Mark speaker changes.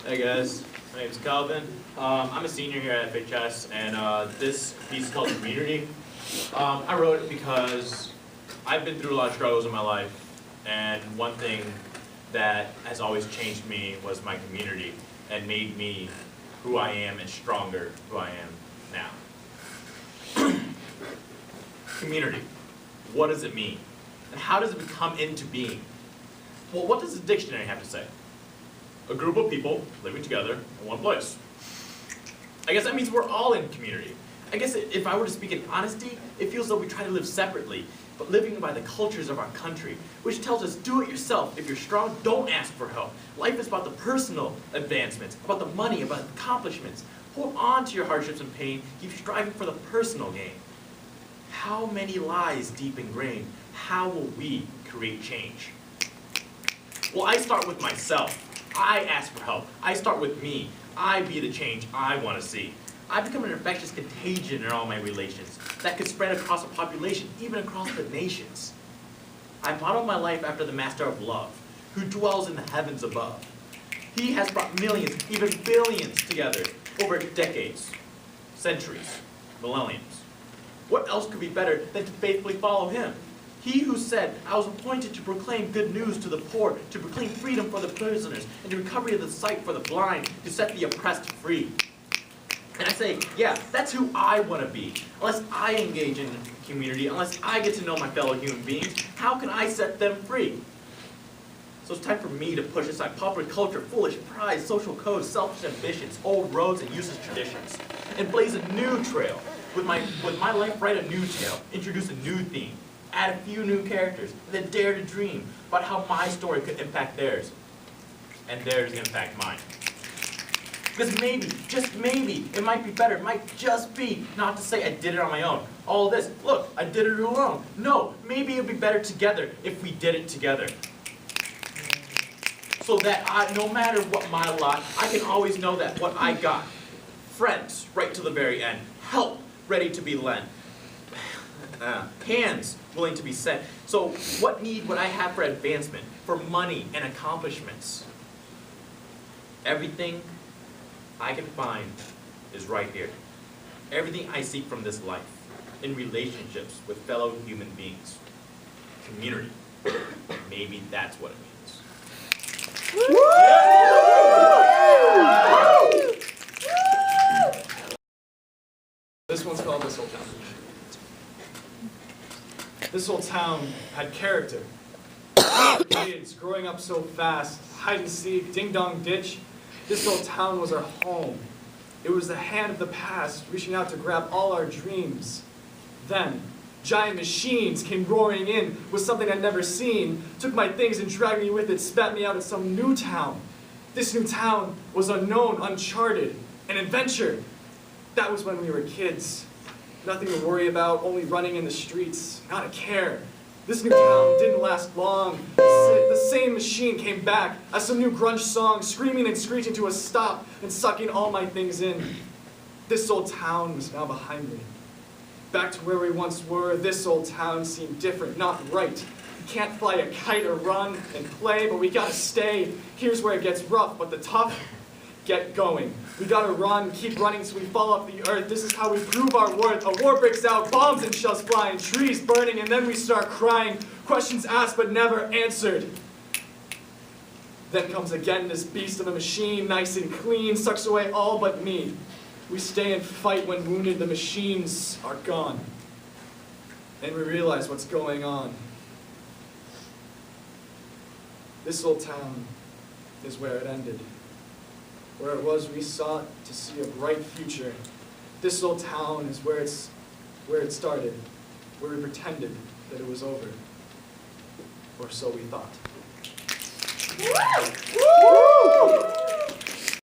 Speaker 1: Hey guys, my name's Calvin. I'm a senior here at FHS, and this piece is called Community. I wrote it because I've been through a lot of struggles in my life, and one thing that has always changed me was my community and made me who I am and stronger who I am now. Community. What does it mean? And how does it come into being? Well, what does the dictionary have to say? A group of people living together in one place. I guess that means we're all in community. I guess if I were to speak in honesty, it feels though we try to live separately, but living by the cultures of our country, which tells us do it yourself. If you're strong, don't ask for help. Life is about the personal advancements, about the money, about accomplishments. Hold on to your hardships and pain. Keep striving for the personal gain. How many lies deep ingrained? How will we create change? Well, I start with myself. I ask for help. I start with me. I be the change I want to see. I become an infectious contagion in all my relations that could spread across a population, even across the nations. I model my life after the master of love, who dwells in the heavens above. He has brought millions, even billions together over decades, centuries, millenniums. What else could be better than to faithfully follow him? He who said, I was appointed to proclaim good news to the poor, to proclaim freedom for the prisoners, and the recovery of the sight for the blind, to set the oppressed free. And I say, yeah, that's who I want to be. Unless I engage in community, unless I get to know my fellow human beings, how can I set them free? So it's time for me to push aside popular culture, foolish pride, social codes, selfish ambitions, old roads, and useless traditions, and blaze a new trail. With my life, write a new tale, introduce a new theme, add a few new characters, and then dare to dream about how my story could impact theirs, and theirs impact mine. Because maybe, just maybe, it might be better, it might just be not to say I did it on my own. All this, look, I did it alone. No, maybe it would be better together if we did it together. So that no matter what my lot, I can always know that what I got. Friends, right to the very end. Help, ready to be lent. Hands willing to be sent. So what need would I have for advancement, for money and accomplishments? Everything I can find is right here. Everything I seek from this life, in relationships with fellow human beings. Community. Maybe that's what it means.
Speaker 2: This one's called This Old Town. This old town had character. Kids growing up so fast, hide and seek, ding-dong ditch. This old town was our home. It was the hand of the past, reaching out to grab all our dreams. Then, giant machines came roaring in with something I'd never seen, took my things and dragged me with it, spat me out of some new town. This new town was unknown, uncharted, an adventure. That was when we were kids. Nothing to worry about, only running in the streets, not a care. This new town didn't last long. The same machine came back as some new grunge song, screaming and screeching to a stop and sucking all my things in. This old town was now behind me. Back to where we once were, this old town seemed different, not right. We can't fly a kite or run and play, but we gotta stay. Here's where it gets rough, but the tough, get going. We gotta run, keep running till we fall off the earth. This is how we prove our worth. A war breaks out, bombs and shells flying, trees burning, and then we start crying. Questions asked but never answered. Then comes again this beast of a machine, nice and clean, sucks away all but me. We stay and fight when wounded, the machines are gone. And we realize what's going on. This old town is where it ended. Where it was we sought to see a bright future. This old town is where it started, where we pretended that it was over. Or so we thought. Woo! Woo!